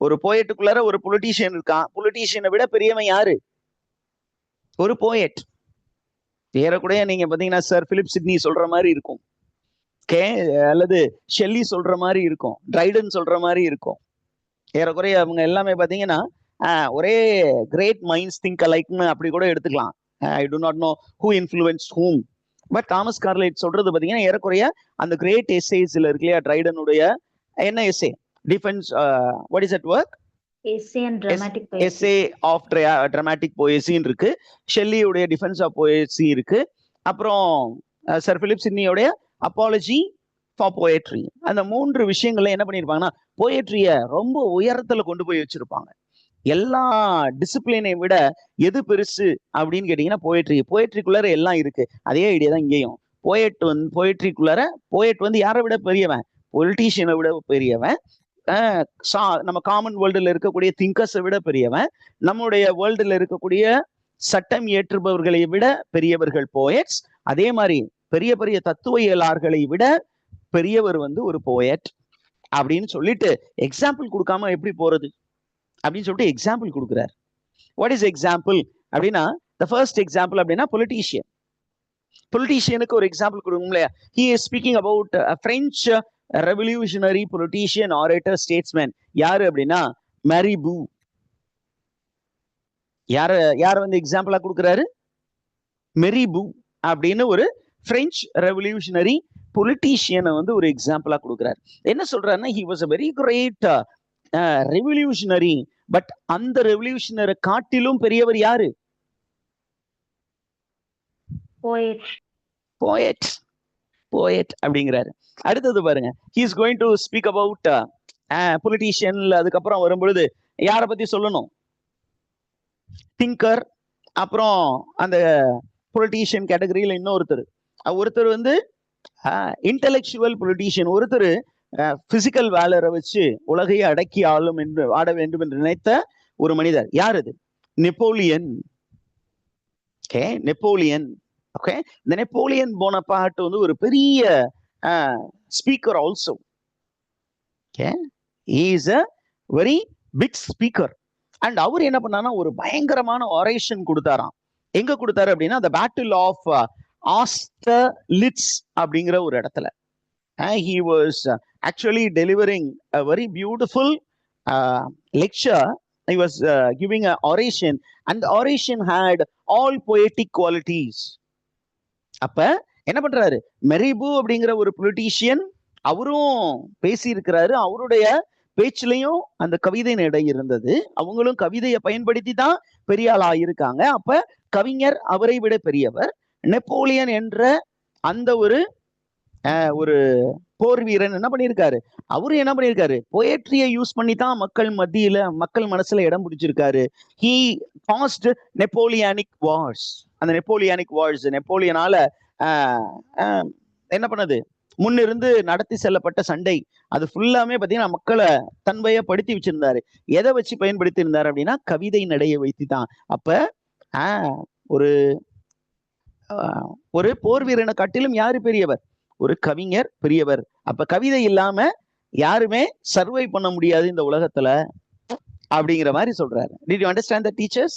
ஒரு போயட்டுக்குள்ளார ஒரு பொலிட்டீஷியன் இருக்கான். பொலிட்டீஷியனை விட பெரியவன் யாரு? ஒரு போயட். ஏறக்குறைய நீங்க பாத்தீங்கன்னா சார் பிலிப் சிட்னி சொல்ற மாதிரி இருக்கும், அல்லது ஷெல்லி சொல்ற மாதிரி இருக்கும், ட்ரைடன் சொல்ற மாதிரி இருக்கும். ஏறக்குறைய அவங்க எல்லாமே பாத்தீங்கன்னா ஒரே கிரேட் மைண்ட்ஸ் திங்க் அலைக்னு அப்படி கூட எடுத்துக்கலாம். I do not know who influence whom. But Thomas Carlyle சொல்றது பாத்தீங்கன்னா ஏறக்குறைய அந்த கிரேட் எஸ்ஏஸ்ல இருக்கு இல்லையா, ட்ரைடனுடைய என்ன essay, defence, what is that work, essay of dramatic போயசின்னு இருக்கு. ஷெல்லியுடைய டிஃபென்ஸ் ஆஃப் போயசி இருக்கு. அப்புறம் சர் பிலிப் சிட்னியோடைய அப்பாலஜி ஃபார் போயட்ரி. அந்த 3 விஷயங்கள்ல என்ன பண்ணிருப்பாங்கன்னா போயட்ரிய ரொம்ப உயரத்துல கொண்டு போய் வச்சிருப்பாங்க. எல்லா டிசிப்ளினை விட எது பெருசு அப்படின்னு கேட்டீங்கன்னா போயட்ரிக்குள்ளார எல்லாம் இருக்கு. அதே ஐடியா தான் இங்கேயும். போயட்ரிக்குள்ளார போயட் யாரை விட பெரியவன்? பொலிட்டீஷியனை விட பெரியவன். நம்ம காமன் வேர்ல்டுல இருக்கக்கூடிய திங்கர்ஸை விட பெரியவன். நம்முடைய வேர்ல்டுல இருக்கக்கூடிய சட்டம் இயற்றுபவர்களை விட பெரியவர்கள் போயட்ஸ். அதே மாதிரி பெரிய பெரிய தத்துவியலாளர்களை விட பெரியவர் ஒரு போயட் அப்படின்னு சொல்லிட்டு எக்ஸாம்பிள் கொடுக்காம எப்படி போறது அப்படின்னு சொல்லிட்டு எக்ஸாம்பிள் கொடுக்குறாரு. வாட் இஸ் எக்ஸாம்பிள் அப்படின்னா, த ஃபர்ஸ்ட் எக்ஸாம்பிள் அப்படின்னா பொலிட்டீஷியன். பொலிட்டீஷியனுக்கு ஒரு எக்ஸாம்பிள் கொடுக்கும் இல்லையா? He is speaking about French revolutionary politician, orator, statesman. யாரு அப்படின்னா மேரிபூ. யார எக்ஸாம்பிளா கொடுக்குறாரு? மெரிபூ அப்படின்னு ஒரு பிரெஞ்ச் ரெவல்யூஷனரி பொலிட்டீஷியனை ஒரு எக்ஸாம்பிளா கொடுக்குறாரு. என்ன சொல்றாருன்னா, he was a very great revolutionary. But அந்த ரெவல்யூஷனரை காட்டிலும் பெரியவர் யாரு? போயட். போயட் அப்படிங்கிறாரு. அடுத்தது பாருங்க, he is going to speak about politician. அதுக்கப்புறம் வரும்பொழுது யாரை பத்தி சொல்லணும்? திங்கர். அப்புறம் அந்த பொலிட்டீஷியன் கேட்டகரியில இன்னொருத்தர் இன்டெலெக்சுவல் பொலிட்டீஷியன். ஒருத்தர் பிசிக்கல் வேலரை வச்சு உலகையை அடக்கி ஆட வேண்டும் என்று நினைத்த ஒரு மனிதர். யார் அது? நெப்போலியன். Okay, Napoleon. ஓகே, இந்த நெப்போலியன் போனபார்ட் ஒரு பெரிய speaker also. Okay, he is a very big speaker. And அவர் என்ன பண்ணாருன்னா ஒரு பயங்கரமான ஆரேஷன் கொடுத்தாராம். எங்க கொடுத்தாரு அப்படின்னா, the battle of ஆஸ்டர்லிட்ஸ் அப்படிங்கிற ஒரு இடத்துல. He was actually delivering a very beautiful lecture. He was giving an oration, and the oration had all poetic qualities. அப்ப என்ன பண்றாரு? மெரிபூ அப்படிங்கிற ஒரு பொலிட்டீஷியன் அவரும் பேசி இருக்கிறாரு. அவருடைய பேச்சுலையும் அந்த கவிதை நடை இருந்தது. அவங்களும் கவிதையை பயன்படுத்தி தான் பெரிய ஆளா இருக்காங்க. அப்ப கவிஞர் அவரை விட பெரியவர். நெப்போலியன் என்ற அந்த ஒரு போர் வீரன் என்ன பண்ணியிருக்காரு? அவரு என்ன பண்ணியிருக்காரு? போயட்ரியை யூஸ் பண்ணி தான் மக்கள் மனசுல இடம் பிடிச்சிருக்காரு. He cost Napoleonic wars. அந்த நெப்போலியானிக் வார்ஸ் நெப்போலியனால என்ன பண்ணது? முன்னிருந்து நடத்தி செல்லப்பட்ட சண்டை. அது ஃபுல்லாமே பாத்தீங்கன்னா மக்களை தன்வயப்படுத்தி வச்சிருந்தாரு. எதை வச்சு பயன்படுத்தி இருந்தாரு அப்படின்னா கவிதை நடைய வைத்து தான். அப்ப ஒரு போர் வீரனை காட்டிலும் யாரு பெரியவர்? ஒரு கவிஞர் பெரியவர். அப்ப கவிதை இல்லாம யாருமே சர்வை பண்ண முடியாது இந்த உலகத்துல அப்படிங்கிற மாதிரி சொல்றாரு. Did you understand that, teachers?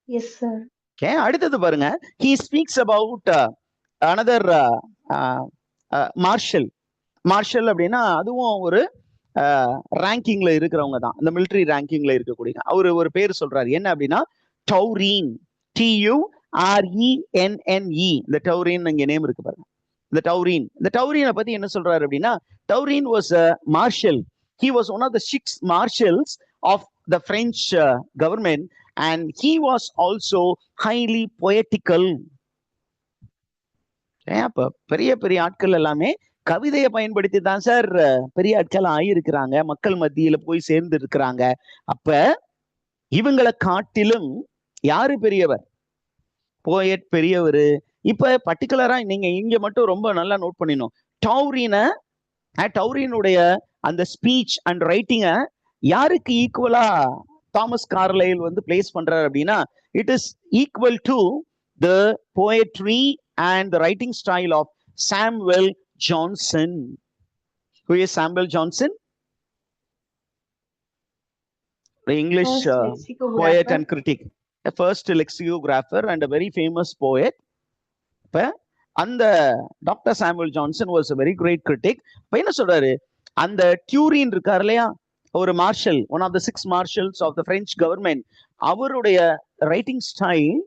Yes, sir. Okay, அடுத்தது பாருங்க, he speaks about another Marshal அப்படின்னா அதுவும் ஒரு ரேங்கிங்ல இருக்கிறவங்க தான், இந்த மிலிட்டரி ரேங்கிங்ல இருக்கக்கூடிய. அவரு ஒரு பேர் சொல்றாரு. என்ன அப்படின்னா டௌரீன். TURENNE. இந்த டௌரீன் இங்க நேம் இருக்கு பாருங்க. இந்த டௌரீனை பத்தி என்ன சொல்றாரு அப்படின்னா, டௌரீன் was a marshal. He was one of the 6 marshals of the French government, and he was also highly poetical. அப்ப பெரிய பெரிய ஆட்கள் எல்லாமே கவிதையை பயன்படுத்தி தான் சார் பெரிய ஆட்கள் ஆகியிருக்கிறாங்க, மக்கள் மத்தியில போய் சேர்ந்து இருக்கிறாங்க. அப்ப இவங்களை காட்டிலும் யாரு பெரியவர்? போயட் பெரியவர். இப்ப பர்டிகுலரா நீங்க இங்க மட்டும் ரொம்ப நல்லா நோட் பண்ணிடணும். டௌரினுடைய அந்த ஸ்பீச் அண்ட் ரைட்டிங்கை யாருக்கு ஈக்குவலா தாமஸ் கார்லைல் வந்து பிளேஸ் பண்றாரு அப்படின்னா, it is equal to the poetry and the writing style of Samuel Johnson. Who is Samuel Johnson? The English poet and critic, a first lexicographer and a very famous poet. அந்த doctor Samuel Johnson was a very great critic. இப்ப என்ன சொல்றாரு, அந்த Turin இருக்கார் இல்லையா, ஒரு marshal, one of the 6 marshals of the French government, அவருடைய writing style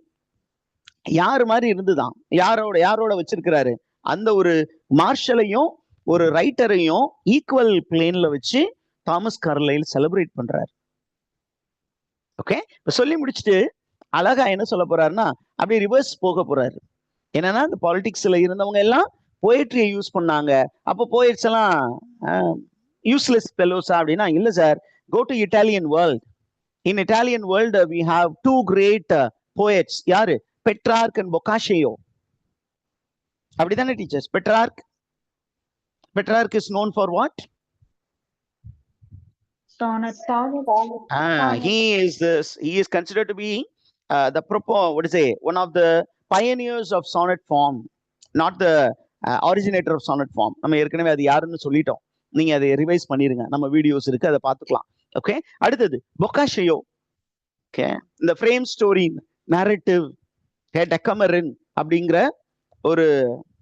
யாரு மாதிரி இருந்துதான், யாரோட வச்சிருக்கிறாரு, அந்த ஒரு மார்ஷலையும் ஒரு ரைட்டரையும் ஈக்குவல் பிளேன்ல வச்சு தாமஸ் கார்லைல் செலிப்ரேட் பண்றாரு. ஓகே, இப்ப சொல்லி முடிச்சுட்டு அழகா என்ன சொல்ல போறாருன்னா, அப்படியே ரிவர்ஸ் போக போறாரு. என்னன்னா, இந்த பாலிடிக்ஸ்ல இருந்தவங்க எல்லாம் போயட்ரியை யூஸ் பண்ணாங்க, அப்போ போயட்ஸ் எல்லாம் யூஸ்லெஸ் ஃபெலோஸா அப்படின்னா, இல்ல sir, go to Italian world. In Italian world we have 2 great poets. யாரு? Petrarch and Boccaccio. அப்படிதானே teachers? Petrarch is known for what? Sonnet. He is considered to be one of the pioneers of sonnet form, not the originator of sonnet form. நம்ம ஏற்கனவே அது யாருன்னு சொல்லிட்டோம், நீங்க அதை revise பண்ணிருங்க, நம்ம வீடியோஸ் இருக்கு, அதை பார்த்துக்கலாம். ஓகே, அடுத்தது பொக்காஷியோ. ஓகே, இந்த ஃப்ரேம் ஸ்டோரி narrative, டெக்கமரின் அப்படிங்கிற ஒரு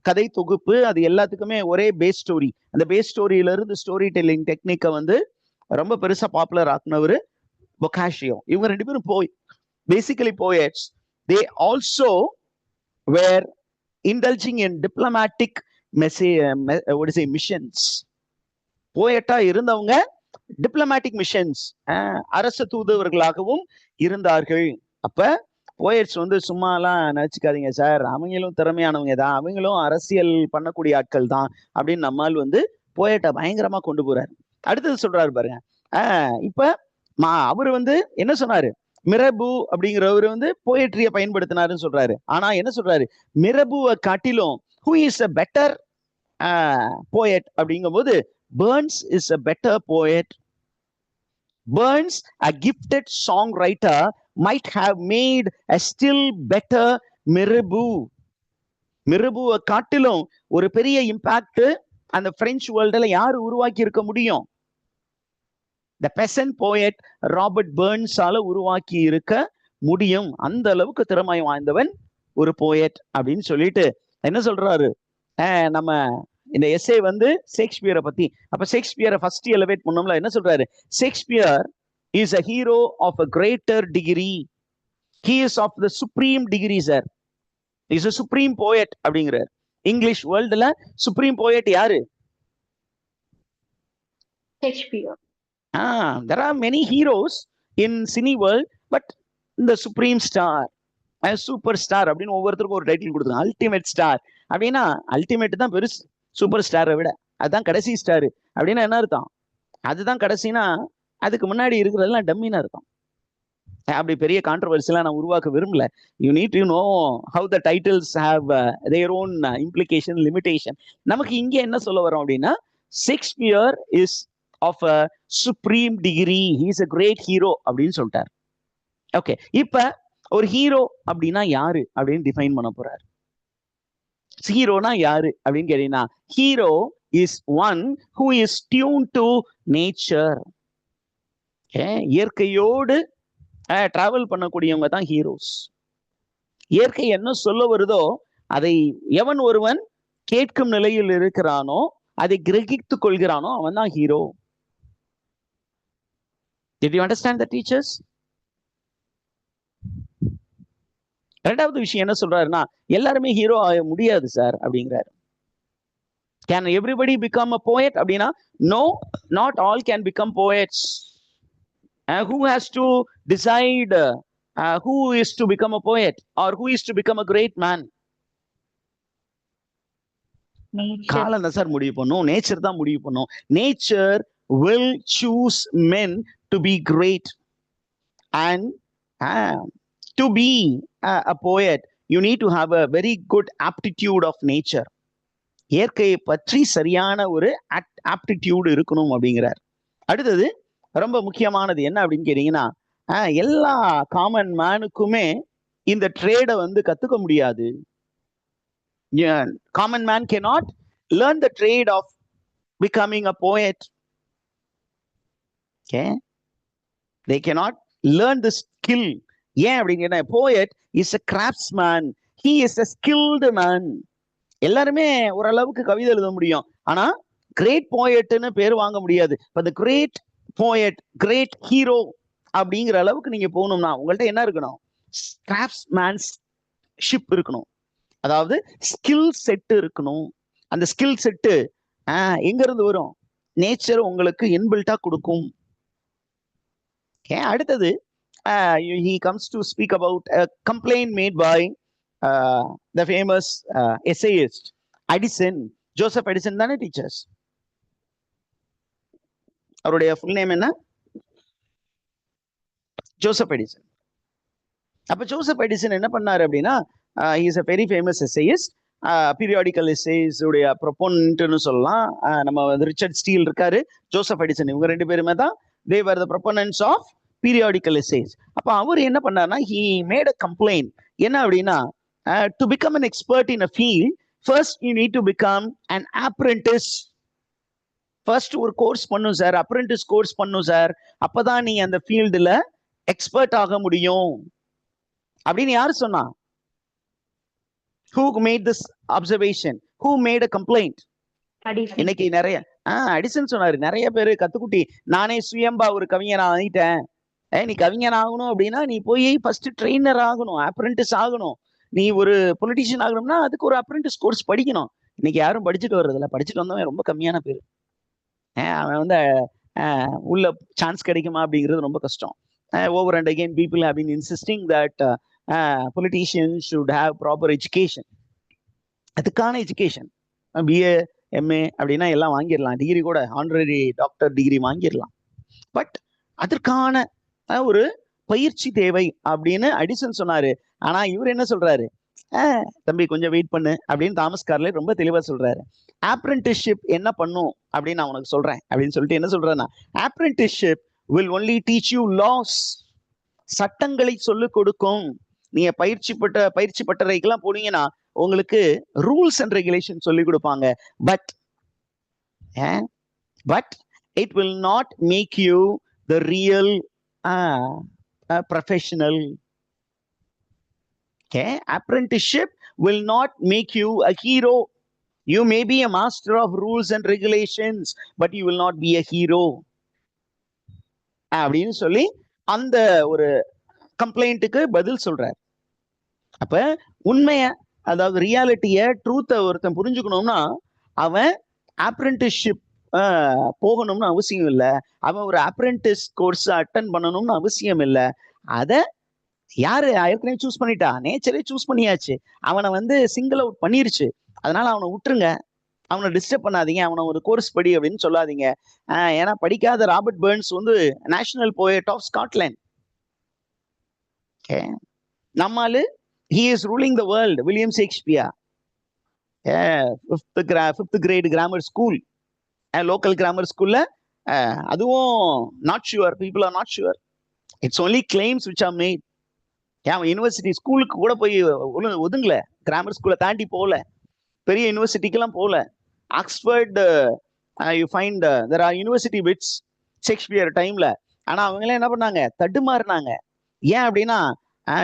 கதை தொகுப்பு, அது எல்லாத்துக்குமே ஒரே பேஸ் ஸ்டோரி. அந்த பேஸ் ஸ்டோரியில இருந்து ஸ்டோரி டெல்லிங் டெக்னிக்கை வந்து ரொம்ப பெருசா பாப்புலர் ஆக்குனவர் பொக்காஷியோ. இவங்க 2 பேரும் basically poets. They also were indulging in diplomatic missions. போயட்டா இருந்தவங்க டிப்ளமேட்டிக் மிஷன்ஸ், அரச தூதுவர்களாகவும் இருந்தார்கள். அப்ப போயட்ஸ் வந்து சும்மாலாம் நினைச்சுக்காதீங்க சார், அவங்களும் திறமையானவங்க தான், அவங்களும் அரசியல் பண்ணக்கூடிய ஆட்கள் தான் அப்படின்னு நம்மால் வந்து போயட்டை பயங்கரமா கொண்டு போறாரு. அடுத்தது சொல்றாரு பாருங்க, இப்ப அவரு வந்து என்ன சொன்னாரு, மிரபு அப்படிங்கிறவரு வந்து போயட்ரிய பயன்படுத்தினாருன்னு சொல்றாரு. ஆனா என்ன சொல்றாரு, மிரபுவை காட்டிலும் who is a better poet அப்படிங்கும் போது, Burns is a better poet. Burns, a gifted songwriter, might have made a still better Mirabeau. மிரபுவை காட்டிலும் ஒரு பெரிய இம்பாக்ட் அந்த பிரெஞ்சு வேர்ல்டுல யாரு உருவாக்கி இருக்க முடியும்? த பெசன்ட் போயட் ராபர்ட் பர்ன்ஸால உருவாக்கி இருக்க முடியும். அந்த அளவுக்கு திறமை வாய்ந்தவன் ஒரு போயட் அப்படின்னு சொல்லிட்டு என்ன சொல்றாரு, நம்ம இந்த எஸ்ஏ வந்து ஷேக்ஸ்பியரை பத்தி. அப்ப ஷேக்ஸ்பியரை ஃபர்ஸ்ட் எலிவேட் பண்ணோம்ல, என்ன சொல்றாரு, Shakespeare is a hero of a greater degree. He is of the supreme degree, sir. He is a supreme poet அப்படிங்கிறார். இங்கிலீஷ் வேர்ல்டுல சுப்ரீம் போயட் யாரு? Shakespeare. There are many heroes in cine world, but the supreme star, super star அப்படின்னு ஒவ்வொருத்தருக்கும் ஒரு title கொடுத்துருக்காங்க. Ultimate star அப்படின்னா ultimate தான் பெருசு, super ஸ்டாரை விட அதுதான் கடைசி ஸ்டார் அப்படின்னா என்ன அர்த்தம்? அதுதான் கடைசினா அதுக்கு முன்னாடி இருக்கிறதெல்லாம் டம்மின்னு அர்த்தம். அப்படி பெரிய கான்ட்ரவர்சிலாம் நான் உருவாக்க விரும்பல. You need to know how the titles have their own implication, limitation. நமக்கு இங்க என்ன சொல்ல வரோம் அப்படின்னா, Shakespeare is of a supreme degree, he is a great hero அப்படின்னு சொல்லிட்டார். ஓகே, இப்ப ஒரு ஹீரோ அப்படின்னா யாரு அப்படின்னு டிஃபைன் பண்ண போறாரு. ஹீரோனா யாரு அப்படின்னு கேட்டீங்கன்னா, hero is one who is tune to nature. இயற்கையோடு டிராவல் பண்ணக்கூடியவங்க தான் ஹீரோஸ். இயற்கை என்ன சொல்ல வருதோ அதை எவன் ஒருவன் கேட்கும் நிலையில் இருக்கிறானோ, அதை கிரகித்துக் கொள்கிறானோ, அவன் தான் hero. Did you understand the teachers? ரெண்டாவது விஷயம் என்ன சொல்றாருன்னா, எல்லாருமே ஹீரோ ஆக முடியாது சார் அப்படிங்கிறாரு. Can everybody become a poet அப்படின்னா, no, not all can become poets. Who has to decide who is to become a poet or who is to become a great man? காலம் தான் sir முடிவு பண்ணும், nature தான் முடிவு பண்ணும். Nature will choose men to be great. And to be a poet, you need to have a very good aptitude of nature. இயற்கையை பற்றி சரியான ஒரு ஆப்டிடியூட் இருக்கணும் அப்படிங்கிறார். அடுத்தது ரொம்ப முக்கியமானது என்ன அப்படின்னு கேட்டீங்கன்னா, எல்லா காமன் மேனுக்குமே இந்த ட்ரேடை வந்து கத்துக்க முடியாது. Common man cannot learn the trade of becoming a poet. Okay, they cannot learn the skill. ஏன் அப்படின்னு கேட்டா, poet is a craftsman, he is a skilled man. எல்லாருமே ஓரளவுக்கு கவிதை எழுத முடியும், ஆனா கிரேட் போயட்னு பேர் வாங்க முடியாது. இப்ப the great poet, great hero அப்படிங்கிற அளவுக்கு நீங்க போகணும்னா உங்கள்ட்ட என்ன இருக்கணும்? கிராஃப்ட்ஸ்மேன்ஷிப் இருக்கணும், அதாவது ஸ்கில் செட் இருக்கணும். அந்த ஸ்கில் செட்டு எங்க இருந்து வரும்? நேச்சர் உங்களுக்கு இன்பில்ட்டா கொடுக்கும். அடுத்தது he comes to speak about a complaint made by the famous essayist Edison. Joseph Edison தானே டீச்சர்ஸ்? அவருடைய ஃபுல் நேம் என்ன? Joseph Edison. அப்ப ஜோசப் எடிசன் என்ன பண்ணாரு அப்படின்னா, he is a very famous essayist, periodical essays உடைய ப்ரொபோனன்ட்னு சொல்லலாம். நம்ம ரிச்சர்ட் ஸ்டீல் இருக்காரு, ஜோசப் எடிசன், இவங்க ரெண்டு பேருமே தான் they were the proponents of periodical essays. அப்ப அவர் என்ன பண்ணாருன்னா, he made a complaint. என்ன அப்படின்னா, to become an expert in a field, first you need to become an apprentice. First ஒரு கோர்ஸ் பண்ணும் சார், அப்ரெண்டிஸ் கோர்ஸ் பண்ணும் சார், அப்பதான் நீ அந்த ஃபீல்டுல எக்ஸ்பர்ட் ஆக முடியும் அப்படின்னு யாரு சொன்னா? Who made this observation? Who made a complaint? இன்னைக்கு நிறைய அடிசன் சொன்னாரு, நிறைய பேரு கத்துக்குட்டி நானே சுயம்பா ஒரு கவிஞன் ஆகிட்டேன். நீ கவிஞன் ஆகணும் அப்படின்னா நீ போய் ஃபர்ஸ்ட் ட்ரெயினர் ஆகணும், அப்ரெண்டிஸ் ஆகணும். நீ ஒரு பொலிட்டிஷியன் ஆகணும்னா அதுக்கு ஒரு அப்ரெண்டிஸ் கோர்ஸ் படிக்கணும். இன்னைக்கு யாரும் படிச்சுட்டு வர்றதில்ல, படிச்சுட்டு வந்தவன் ரொம்ப கம்மியான பேர். அவன் வந்து உள்ள சான்ஸ் கிடைக்குமா அப்படிங்கிறது ரொம்ப கஷ்டம். Over and again people have been insisting that politicians should have proper education. அதுக்கான எஜுகேஷன் பிஏ எம்ஏ அப்படின்னா எல்லாம் வாங்கிடலாம், டிகிரி கூட ஆனரரி டாக்டர் டிகிரி வாங்கிடலாம். பட் அதற்கான ஒரு பயிற்சி தேவை அப்படின்னு அடிசன் சொன்னாரு. ஆனா இவர் என்ன சொல்றாரு? தம்பி கொஞ்சம் வெயிட் பண்ணு அப்படின்னு தாமஸ் கார்லைட் ரொம்ப தெளிவா சொல்றாரு. ஆப்ரெண்டிஸ்ஷிப் என்ன பண்ணும் அப்படின்னு நான் உனக்கு சொல்றேன் அப்படின்னு சொல்லிட்டு என்ன சொல்றேன்னா, ஆப்ரெண்டிஸ்ஷிப் will only teach you laws. சட்டங்களை சொல்லிக் கொடுக்கும். நீங்க பயிற்சி பட்டறைக்கெல்லாம் போனீங்கன்னா உங்களுக்கு ரூல்ஸ் அண்ட் ரெகுலேஷன் சொல்லி கொடுப்பாங்க. But it will not make you the real professional. Apprenticeship will not make you a hero. You may be a master of rules and regulations, but you will not be a hero. அப்படின்னு சொல்லி அந்த ஒரு கம்ப்ளைண்ட்டுக்கு பதில் சொல்றார். அப்ப உண்மைய, அதாவது ரியாலிட்டிய, ட்ரூத்தை ஒருத்தன் புரிஞ்சுக்கணும்னா அவன் அப்ரெண்டிஸ்ஷிப் போகணும்னு அவசியம் இல்லை, அவன் ஒரு அப்ரெண்டிஸ் கோர்ஸ் அட்டன் பண்ணணும்னு அவசியம் இல்லை. அத யாரு ஏற்கனவே சூஸ் பண்ணிட்டா? நேச்சரே சூஸ் பண்ணியாச்சு. அவனை வந்து சிங்கிள் அவுட் பண்ணிருச்சு. அதனால அவனை விட்டுருங்க, அவனை டிஸ்டர்ப் பண்ணாதீங்க, அவனை ஒரு கோர்ஸ் படி அப்படின்னு சொல்லாதீங்க. ஏன்னா படிக்காத ராபர்ட் பர்ன்ஸ் வந்து நேஷனல் போயட் ஆஃப் ஸ்காட்லாந்து. நம்மாலு he is ruling the world. William Shakespeare, fifth grade grammar school, local grammar school, அதுவும் not sure, people are not sure, it's only claims which are made. University ஸ்கூலுக்கு கூட போய் ஒதுங்கல, grammar ஸ்கூலை தாண்டி போகல, பெரிய யூனிவர்சிட்டிக்கெல்லாம் போகல. Oxford you find there are university bits Shakespeare டைம்ல. ஆனா அவங்களே என்ன பண்ணாங்க? தடுமாறினாங்க. ஏன் அப்படின்னா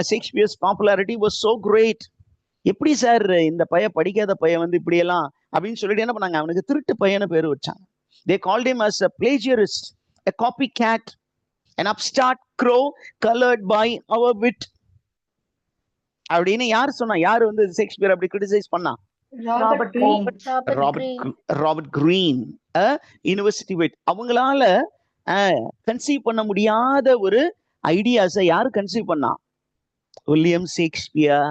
Shakespeare's popularity was so great. எப்படி சார் இந்த படிக்காத பையன் வந்து இப்படி எல்லாம் அப்படின்னு சொல்லிட்டு என்ன பண்ணாங்க? அவனுக்கு திருட்டு பையன்னு பேர் வச்சாங்க. they called him as a plagiarist, a copycat, an upstart crow colored by our wit. அப்படின்னு யார் சொன்னா? யாரு வந்து ஷேக்ஸ்பியர் அப்படி கிரிட்டிசைஸ் பண்ணா? ராபர்ட் கிரீன், யூனிவர்சிட்டி விட். அவங்களால கன்சீவ் பண்ண முடியாத ஒரு ஐடியாஸை யாரு கன்சீவ் பண்ணா? William Shakespeare.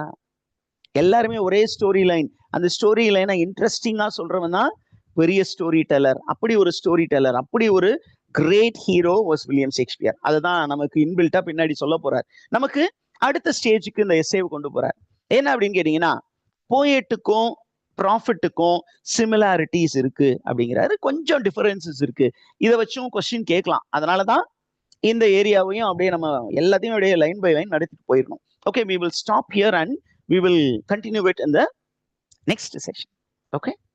எல்லாருமே ஒரே ஸ்டோரி லைன், அந்த ஸ்டோரி லைனை இன்ட்ரெஸ்டிங்கா சொல்றவன் தான் பெரிய ஸ்டோரி டெல்லர். அப்படி ஒரு ஸ்டோரி டெல்லர், அப்படி ஒரு great hero was William Shakespeare. அதுதான் நமக்கு இன்பில்ட்டா பின்னாடி சொல்ல போறார். நமக்கு அடுத்த ஸ்டேஜுக்கு இந்த எஸ்ஸேவை கொண்டு போறார். என்ன அப்படின்னு கேட்டீங்கன்னா, போயட்டுக்கும் ப்ராஃபிட்டுக்கும் சிமிலாரிட்டிஸ் இருக்கு அப்படிங்கிறாரு. கொஞ்சம் டிஃபரன்சஸ் இருக்கு. இதை வச்சும் கொஸ்டின் கேட்கலாம். அதனாலதான் இந்த ஏரியாவையும் அப்படியே நம்ம எல்லாத்தையும் அப்படியே லைன் பை லைன் நடத்திட்டு போயிடணும். Okay, we will stop here and we will continue it in the next session. Okay.